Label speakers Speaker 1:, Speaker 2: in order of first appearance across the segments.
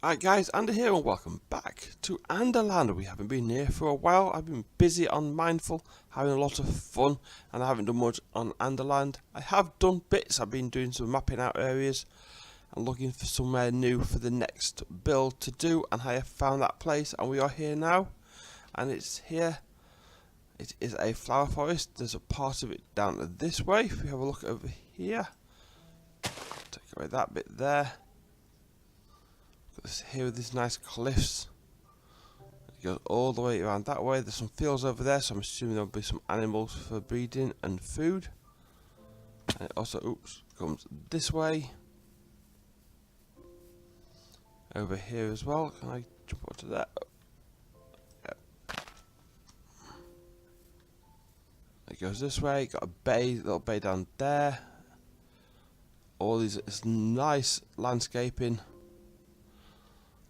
Speaker 1: Alright guys, Andy here and welcome back to Anderland. We haven't been here for a while. I've been busy on Mindful, having a lot of fun, and I haven't done much on Anderland. I have done bits. I've been doing some mapping out areas and looking for somewhere new for the next build to do, and I have found that place and we are here now. And it's here. It is a flower forest. There's a part of it down this way. If we have a look over here, take away that bit there. Here with these nice cliffs. It goes all the way around that way. There's some fields over there, so I'm assuming there'll be some animals for breeding and food. And it also comes this way. Over here as well. Can I jump onto that? Yep. It goes this way. Got a bay, little bay down there. All these nice landscaping.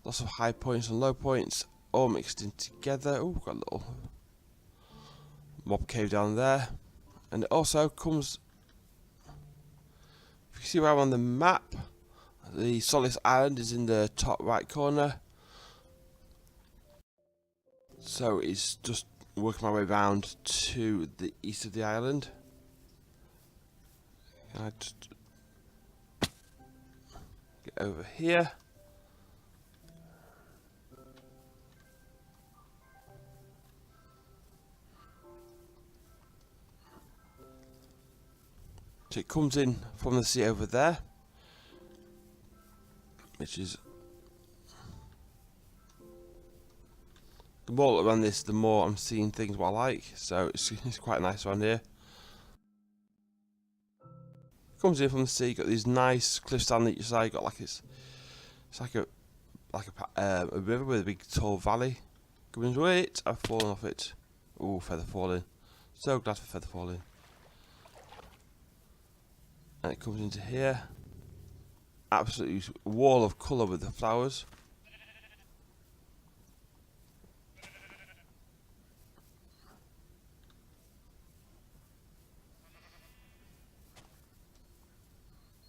Speaker 1: Lots of high points and low points, all mixed in together. Oh, got a little mob cave down there. And it also comes, if you see where I'm on the map, the Solace Island is in the top right corner. So it's just working my way around to the east of the island. Can I just get over here? So it comes in from the sea over there, which is, the more around this, the more I'm seeing things what I like. So it's quite nice around here. Comes in from the sea, got these nice cliffs down each side. Got like it's like a river with a big tall valley. Coming to it, I've fallen off it. Ooh, feather falling. So glad for feather falling. And it comes into here. Absolutely wall of colour with the flowers.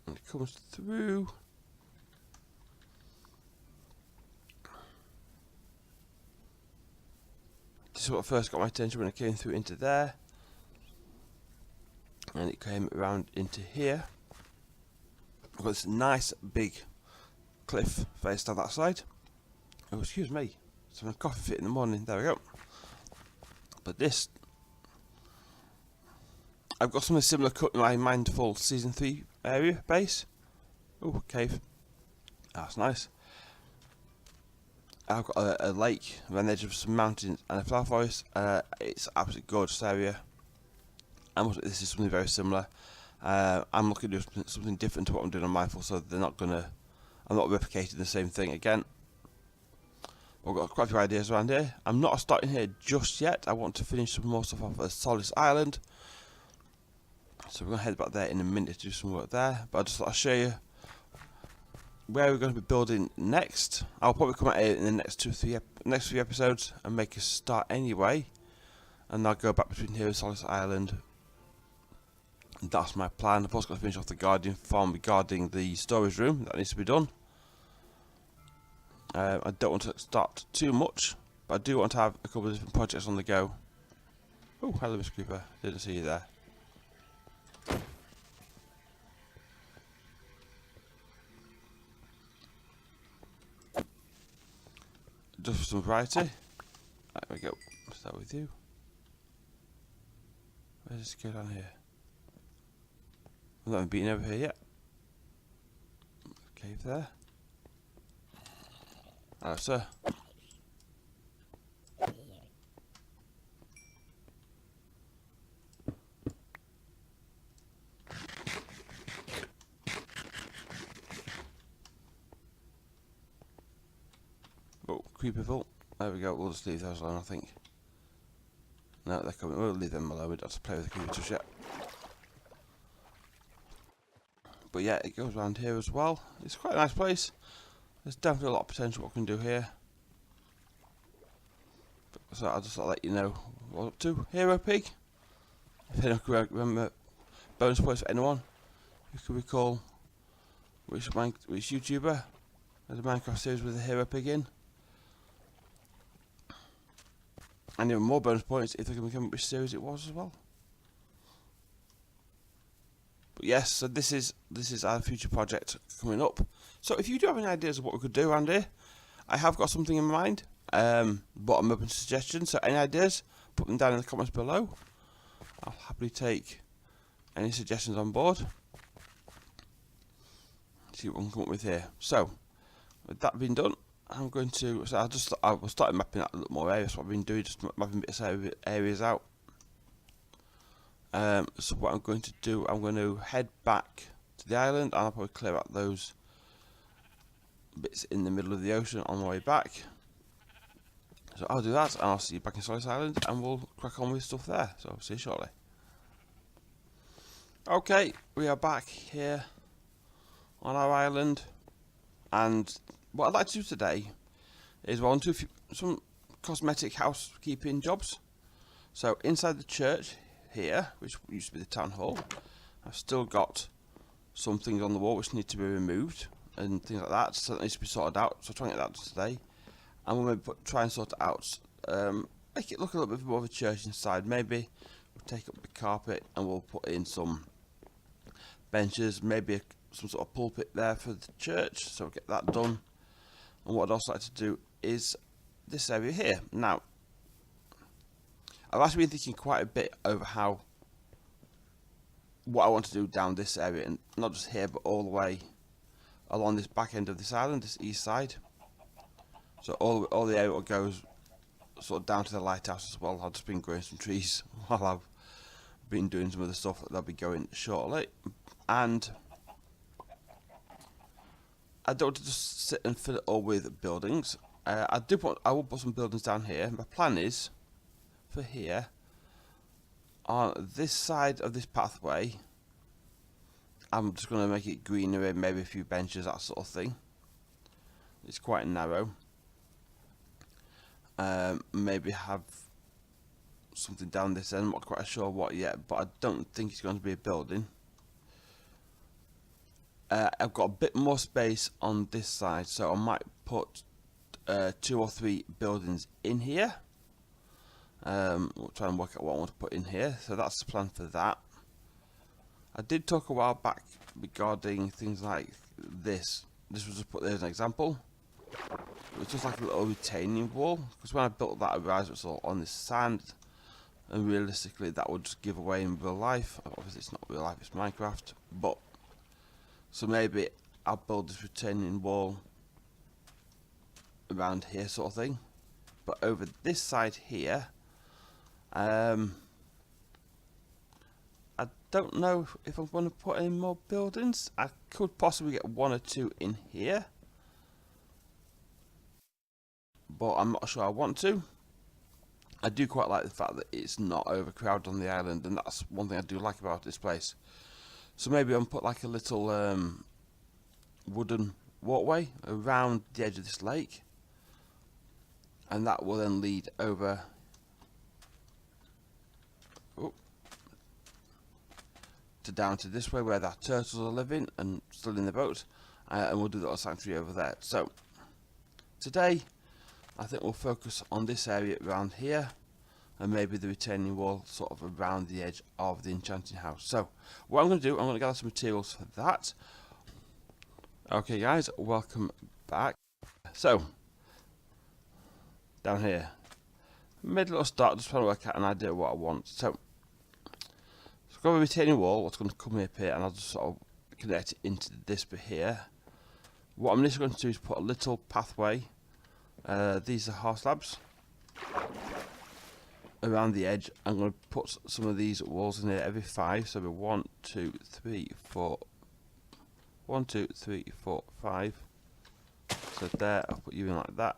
Speaker 1: And it comes through. This is what first got my attention when it came through into there. And it came around into here. I've got this nice big cliff face down that side. Oh, excuse me. It's a coffee fit in the morning. There we go. But this, I've got something similar cut in my Mindful Season 3 area base. Oh, cave. That's nice. I've got a lake around the edge of some mountains and a flower forest. It's absolutely gorgeous area. This is something very similar. I'm looking to do something different to what I'm doing on Mindful, so I'm not replicating the same thing again. I've got quite a few ideas around here. I'm not starting here just yet. I want to finish some more stuff off at Solace Island. So we're going to head back there in a minute to do some work there. But I just thought I'd show you where we're going to be building next. I'll probably come out here in the next next three episodes and make a start anyway. And I'll go back between here and Solace Island. And that's my plan. I've also got to finish off the guardian farm regarding the storage room. That needs to be done. I don't want to start too much, but I do want to have a couple of different projects on the go. Oh, hello, Miss Creeper. Didn't see you there. Just for some variety. There we go. Start with you. Where does it go down here? I'm not even beaten over here yet. Cave there. Hello, sir. Oh, Creeperville. There we go. We'll just leave those alone, I think. No, they're coming. We'll leave them alone. We don't have to play with the creepers just yet. But yeah, it goes around here as well. It's quite a nice place. There's definitely a lot of potential what we can do here. So I'll just let you know what I'm up to. Hero Pig. If anyone can remember, bonus points for anyone who can recall which YouTuber the Minecraft series with the hero pig in. And even more bonus points if they can become which series it was as well. But yes, so this is our future project coming up. So if you do have any ideas of what we could do around here, I have got something in mind. But I'm open to suggestions. So any ideas, put them down in the comments below. I'll happily take any suggestions on board. See what we can come up with here. So with that being done, I'm going to. So I will start mapping out a little more areas. What I've been doing, just mapping bits of areas out. So what I'm going to do, I'm going to head back to the island, and I'll probably clear out those bits in the middle of the ocean on the way back. So I'll do that, and I'll see you back in Solace Island, and we'll crack on with stuff there. So I'll see you shortly. Okay, we are back here on our island, and what I'd like to do today is I want to do some cosmetic housekeeping jobs. So inside the church here, which used to be the town hall, I've still got some things on the wall which need to be removed and things like that, so that needs to be sorted out. So I'll try and get that done today, and we'll maybe try and sort it out, make it look a little bit more of a church inside. Maybe we'll take up the carpet and we'll put in some benches, maybe some sort of pulpit there for the church, so we'll get that done. And what I'd also like to do is this area here. Now, I've actually been thinking quite a bit over what I want to do down this area, and not just here but all the way along this back end of this island, this east side. So all the area goes sort of down to the lighthouse as well. I've just been growing some trees while I've been doing some of the stuff that'll be going shortly. And I don't want to just sit and fill it all with buildings. I will put some buildings down here. My plan is for here, on this side of this pathway, I'm just going to make it greenery, maybe a few benches, that sort of thing. It's quite narrow. Maybe have something down this end. I'm not quite sure what yet, but I don't think it's going to be a building. I've got a bit more space on this side, so I might put 2 or 3 buildings in here. We'll try and work out what I want to put in here. So that's the plan for that. I did talk a while back regarding things like this. This was just put there as an example. It was just like a little retaining wall, because when I built that, I realised it was all on this sand, and realistically that would just give away in real life. Obviously it's not real life, it's Minecraft, but so maybe I'll build this retaining wall around here sort of thing. But over this side here, I don't know if I'm going to put in more buildings. I could possibly get 1 or 2 in here, but I'm not sure I want to. I do quite like the fact that it's not overcrowded on the island, and that's one thing I do like about this place. So maybe I'll put like a little wooden walkway around the edge of this lake, and that will then lead over to down to this way where the turtles are living and still in the boat, and we'll do the little sanctuary over there. So today I think we'll focus on this area around here, and maybe the retaining wall sort of around the edge of the enchanting house. So what I'm going to do, I'm going to gather some materials for that. Okay guys, welcome back. So down here, made a little start, just trying to work out an idea of what I want. So I've got a retaining wall, what's going to come up here, and I'll just sort of connect it into this bit here. What I'm initially going to do is put a little pathway, these are half slabs, around the edge. I'm going to put some of these walls in here every 5, so 1, 2, 3, 4, 1, 2, 3, 4, 5. So there, I'll put you in like that.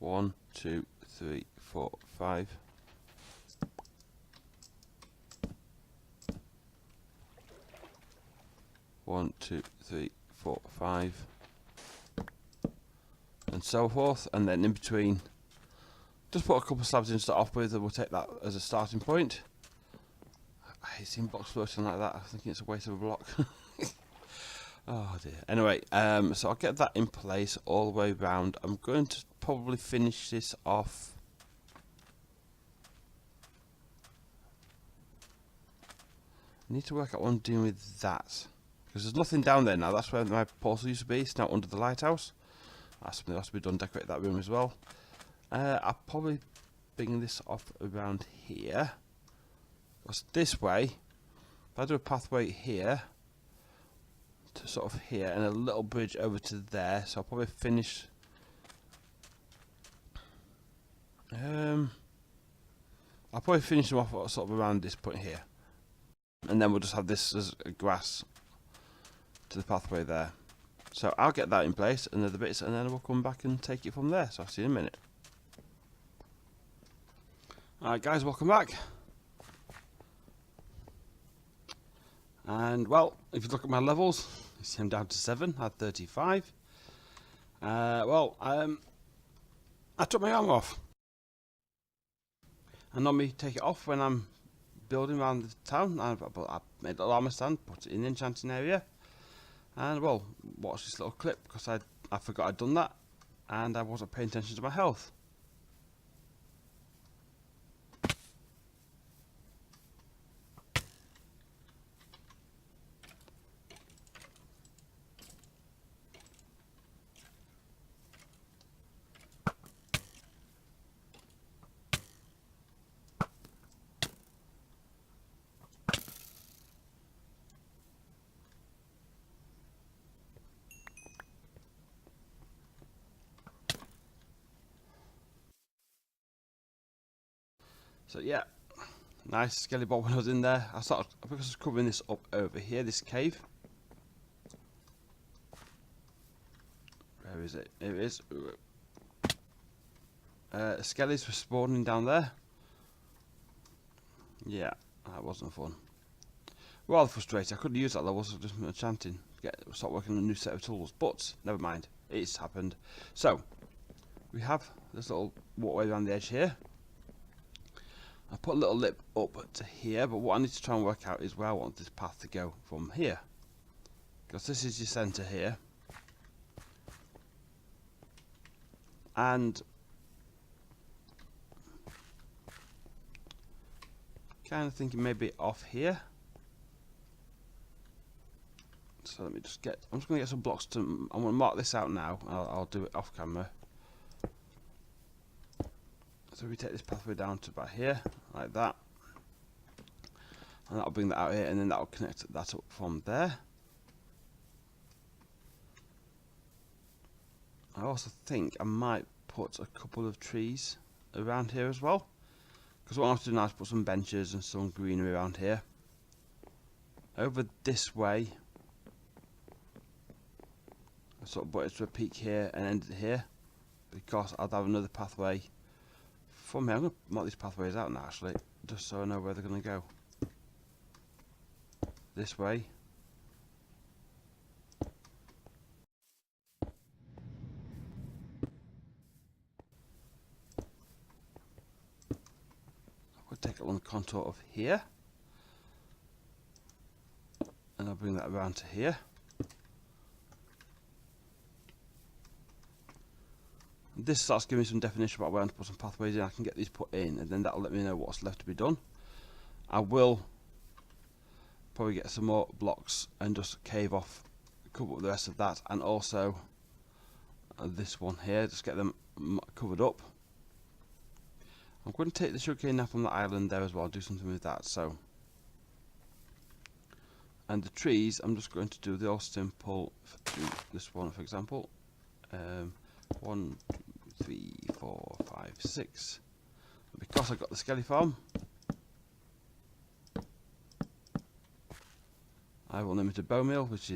Speaker 1: 1, 2, 3, 4, 5. One, 2, 3, 4, 5, and so forth, and then in between, just put a couple of slabs in to start off with, and we'll take that as a starting point. I hate seeing blocks floating like that. I think it's a waste of a block. Oh dear. Anyway, so I'll get that in place all the way round. I'm going to probably finish this off. I need to work out what I'm doing with that, because there's nothing down there now. That's where my portal used to be. It's now under the lighthouse. That's something that has to be done. Decorate that room as well. I'll probably bring this off around here. Because this way, if I do a pathway here to sort of here and a little bridge over to there, so I'll probably finish. I'll probably finish them off sort of around this point here, and then we'll just have this as grass to the pathway there. So I'll get that in place and the bits, and then we'll come back and take it from there. So I'll see you in a minute. Alright guys, welcome back. And well, if you look at my levels, you see I'm down to 7, I had 35. I took my armor off. I normally take it off when I'm building around the town. I made a little armor stand, put it in the enchanting area. And well, watch this little clip, because I forgot I'd done that, and I wasn't paying attention to my health. So yeah, nice skelly ball when I was in there. Because I was covering this up over here, this cave. Where is it? Here it is. Skellies were spawning down there. Yeah, that wasn't fun. Rather frustrating. I couldn't use that level, so just enchanting. Start working on a new set of tools. But never mind, it's happened. So we have this little walkway around the edge here. I put a little lip up to here, but what I need to try and work out is where I want this path to go from here. Because this is your centre here. And kind of thinking maybe off here. So let me just I'm just going to get some blocks to, I'm going to mark this out now. I'll do it off camera. So we take this pathway down to about here, like that, and that'll bring that out here, and then that'll connect that up from there. I also think I might put a couple of trees around here as well, because what I want to do now is put some benches and some greenery around here. Over this way, I sort of put it to a peak here and end it here, because I'll have another pathway from here. I'm going to mark these pathways out now, actually, just so I know where they're going to go. This way. I'll take it on the contour of here, and I'll bring that around to here. This starts giving me some definition about where I'm to put some pathways in. I can get these put in, and then that'll let me know what's left to be done. I will probably get some more blocks and just cave off, cover up the rest of that, and also this one here, just get them covered up. I'm going to take the sugarcane now from the island there as well, do something with that. So, and the trees, I'm just going to do the all simple, do this one for example. 1, 2, 3, 4, 5, 6. Because I've got the skelly farm, I will name it a bone meal, which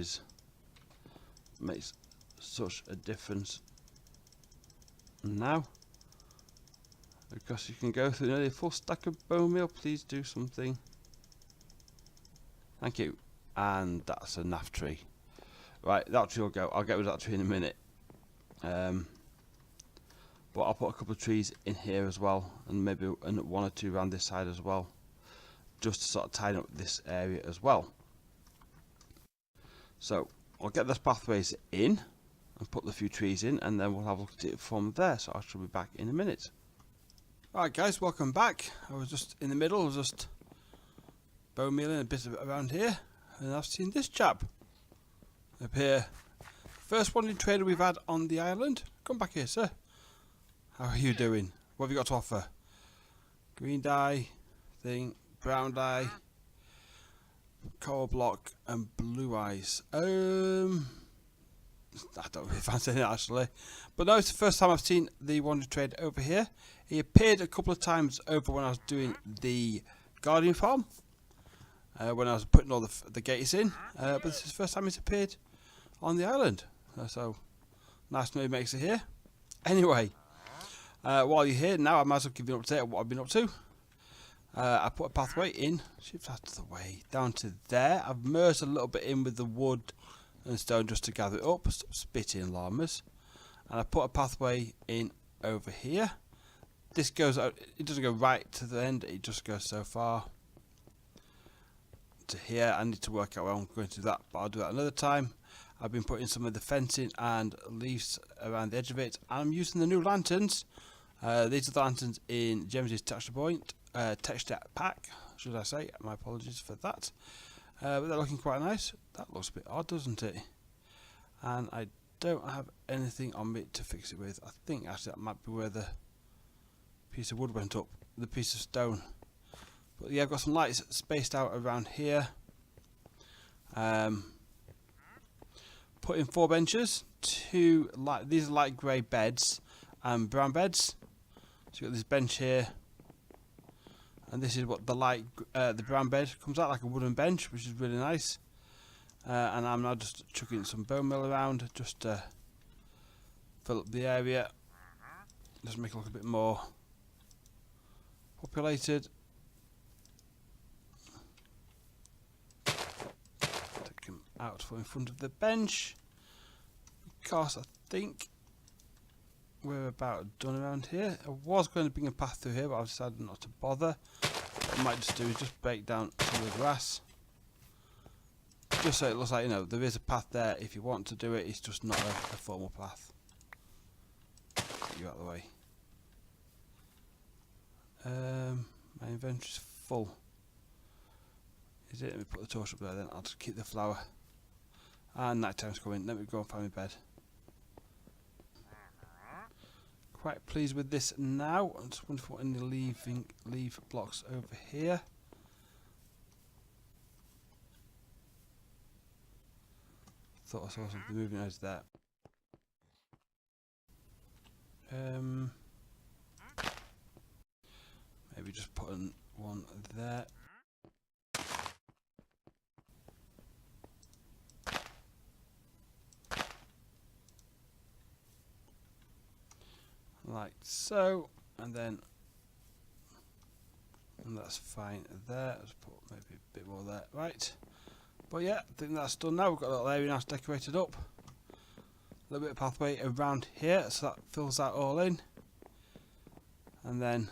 Speaker 1: makes such a difference now. Because you can go through nearly a full stack of bone meal. Please do something. Thank you. And that's a naff tree. Right, that tree will go. I'll get rid of that tree in a minute. But I'll put a couple of trees in here as well, and maybe one or two around this side as well, just to sort of tidy up this area as well. So I'll get those pathways in and put the few trees in, and then we'll have a look at it from there. So I shall be back in a minute. Alright guys, welcome back. I was just in the middle, I was just bone mealing a bit around here, and I've seen this chap up here. First wandering trader we've had on the island. Come back here, sir. How are you doing? What have you got to offer? Green dye thing, brown dye, coral block, and blue eyes. I don't really fancy it actually, but no, it's the first time I've seen the wandering trader over here. He appeared a couple of times over when I was doing the Guardian farm, when I was putting all the gates in, but this is the first time he's appeared on the island. So nice to know he makes it here. Anyway, while you're here now, I might as well give you an update on what I've been up to. I put a pathway in, shift out of the way, down to there. I've merged a little bit in with the wood and stone just to gather it up, stop spitting llamas. And I put a pathway in over here. This goes out, it doesn't go right to the end, it just goes so far to here. I need to work out where I'm going to do that, but I'll do that another time. I've been putting some of the fencing and leaves around the edge of it, and I'm using the new lanterns. These are the lanterns in Gems's texture pack, should I say. My apologies for that. But they're looking quite nice. That looks a bit odd, doesn't it? And I don't have anything on me to fix it with. I think actually that might be where the piece of wood went up, the piece of stone. But yeah, I've got some lights spaced out around here. Put in 4 benches, these are light grey beds and brown beds. So you've got this bench here, and this is what the brown bed comes out, like a wooden bench, which is really nice. And I'm now just chucking some bone meal around just to fill up the area, just make it look a bit more populated. Take him out for in front of the bench, because I think we're about done around here. I was going to bring a path through here, but I've decided not to bother. What I might just do is just break down some of the grass, just so it looks like, you know, there is a path there if you want to do it. It's just not a formal path. Get you out of the way. My inventory's full. Is it? Let me put the torch up there, then I'll just keep the flower. And night time's coming. Let me go and find my bed. Quite pleased with this now. I just wonder if what any leaf blocks over here. Thought I saw something moving out there. Maybe just put one there. Like so, and that's fine there. Let's put maybe a bit more there, right? But yeah, I think that's done now. We've got a little area now decorated up. A little bit of pathway around here, so that fills that all in. And then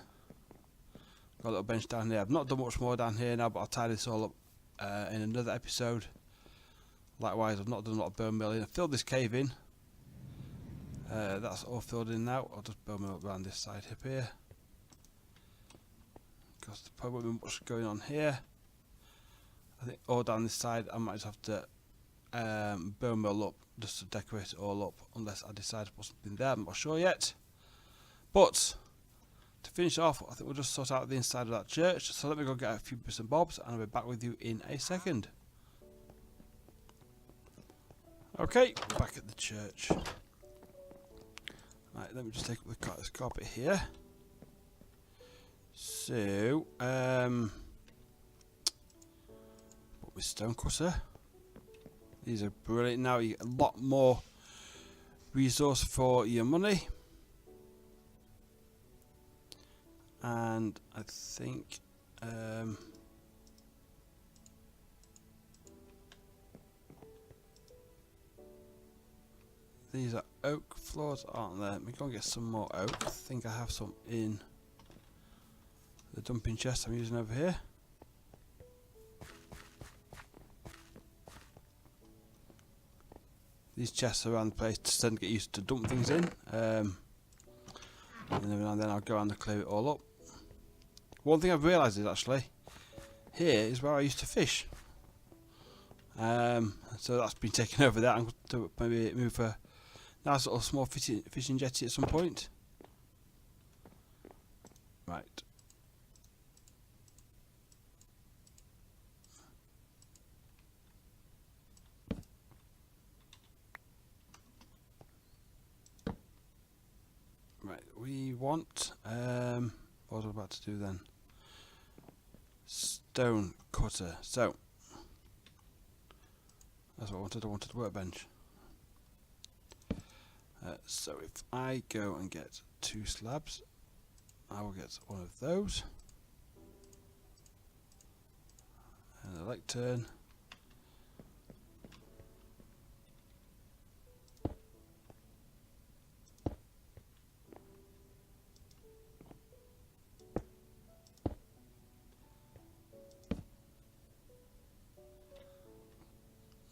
Speaker 1: got a little bench down here. I've not done much more down here now, but I'll tie this all up in another episode. Likewise, I've not done a lot of bone milling. I filled this cave in. That's all filled in now. I'll just bone mill up around this side hip here, because there probably won't be much going on here. I think all down this side I might just have to bone mill up just to decorate it all up, unless I decide to put something there. I'm not sure yet. But to finish off, I think we'll just sort out the inside of that church. So let me go get a few bits and bobs, and I'll be back with you in a second. Okay, back at the church. Right, let me just take up this carpet here. So, put with stone cutter. These are brilliant. Now you get a lot more resource for your money. And I think these are oak floors, aren't there? Let me go and get some more oak. I think I have some in the dumping chest I'm using over here. these chests around the place to tend to get used to dump things in. And every now and then I'll go around and clear it all up. One thing I've realised is actually, here is where I used to fish. So that's been taken over there. I'm going to maybe move a nice little small fishing jetty at some point. Right. Right, we want, what was I about to do then? Stone cutter. So, that's what I wanted a workbench. So if I go and get 2 slabs, I will get one of those. And a lectern.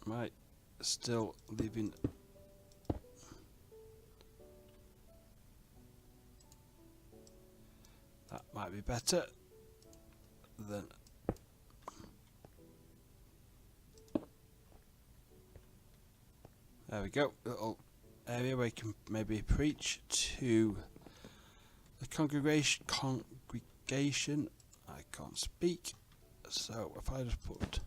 Speaker 1: Right, still leaving. That might be better than. There we go, little area where you can maybe preach to the congregation. I can't speak, so if I just put.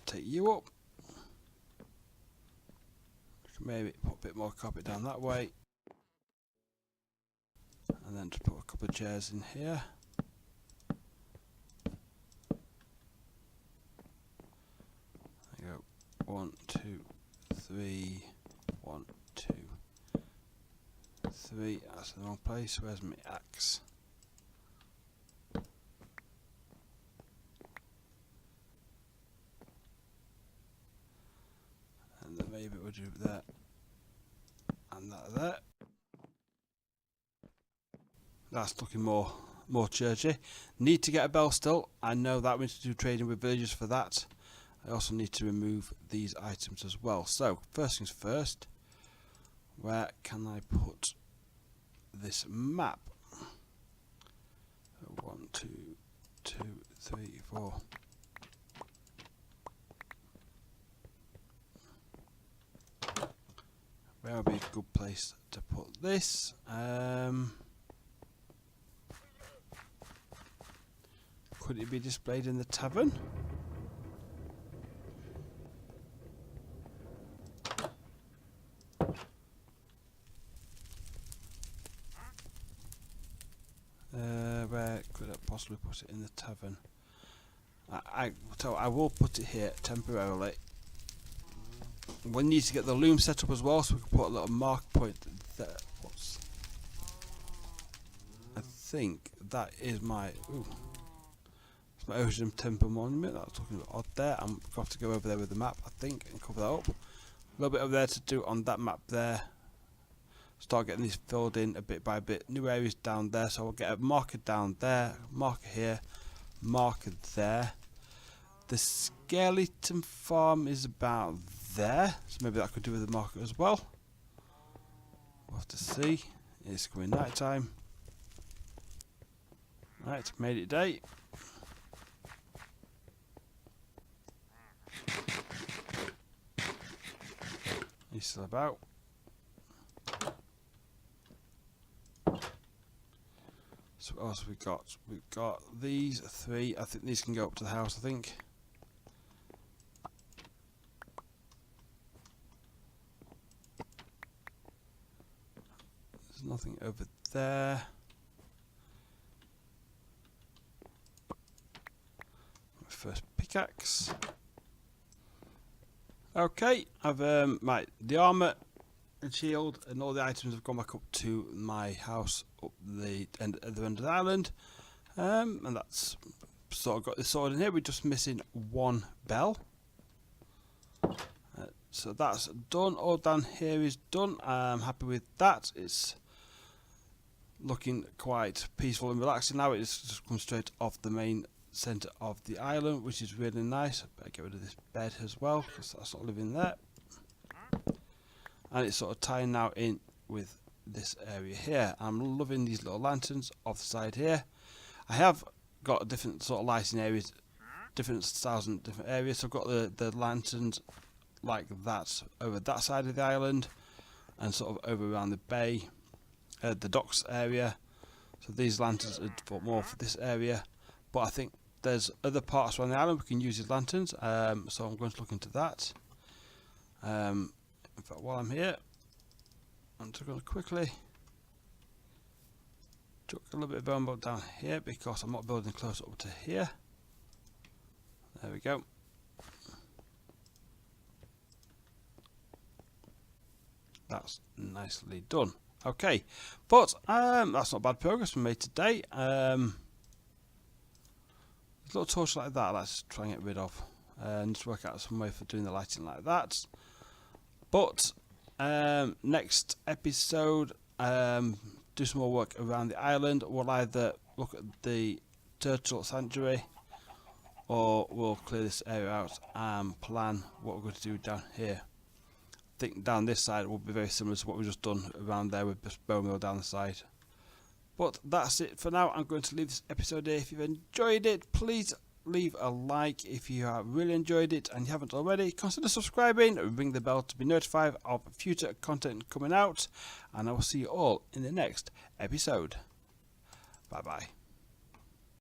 Speaker 1: Take you up. Maybe put a bit more carpet down that way, and then just put a couple of chairs in here. There you go. 1, 2, 3. 1, 2, 3. That's the wrong place. Where's my axe? Maybe we'll do that and that there. That's looking more churchy. Need to get a bell still. I know that we need to do trading with villagers for that. I also need to remove these items as well. So first things first, where can I put this map? 1, 2, 2, 3, 4. Where would be a good place to put this? Could it be displayed in the tavern? Where could I possibly put it in the tavern? I will put it here temporarily. We need to get the loom set up as well, so we can put a little mark point there. I think that is my it's my Horeshoe Temple Monument. That's looking odd there. I'm going to have to go over there with the map, I think, and cover that up. A little bit over there to do on that map there. Start getting these filled in a bit by bit. New areas down there, so I'll get a marker down there, marker here, marker there. The skeleton farm is about there, so maybe that could do with the market as well. We'll have to see. It's coming night time. Right, made it day. He's still about. So what else have we got? We've got these 3. I think these can go up to the house, I think. There's nothing over there. My first pickaxe. Okay, I've the armour and shield and all the items have gone back up to my house up the end at the end of the island, and that's sort of got this sorted in here. We're just missing 1 bell, so that's done. All down here is done. I'm happy with that. It's looking quite peaceful and relaxing now. It's just come straight off the main
Speaker 2: centre of the island, which is really nice. Better get rid of this bed as well, because that's not living there. And it's sort of tying now in with this area here. I'm loving these little lanterns off the side here. I have got different sort of lighting areas, different styles and different areas. So I've got the lanterns like that over that side of the island, and sort of over around the bay, the docks area. So these lanterns are for more for this area, but I think there's other parts around the island we can use these lanterns. So I'm going to look into that. In fact, while I'm here, I'm just going to quickly chuck a little bit of bone bolt down here, because I'm not building close up to here. There we go. That's nicely done. Okay, but that's not bad progress we made today. A little torch like that, let's try and get rid of, and just work out some way for doing the lighting like that. But next episode, do some more work around the island. We'll either look at the turtle sanctuary, or we'll clear this area out and plan what we're going to do down here. I think down this side will be very similar to what we've just done around there with this bone meal down the side. But that's it for now. I'm going to leave this episode here. If you've enjoyed it, please leave a like. If you have really enjoyed it and you haven't already, consider subscribing and ring the bell to be notified of future content coming out. And I will see you all in the next episode. Bye bye.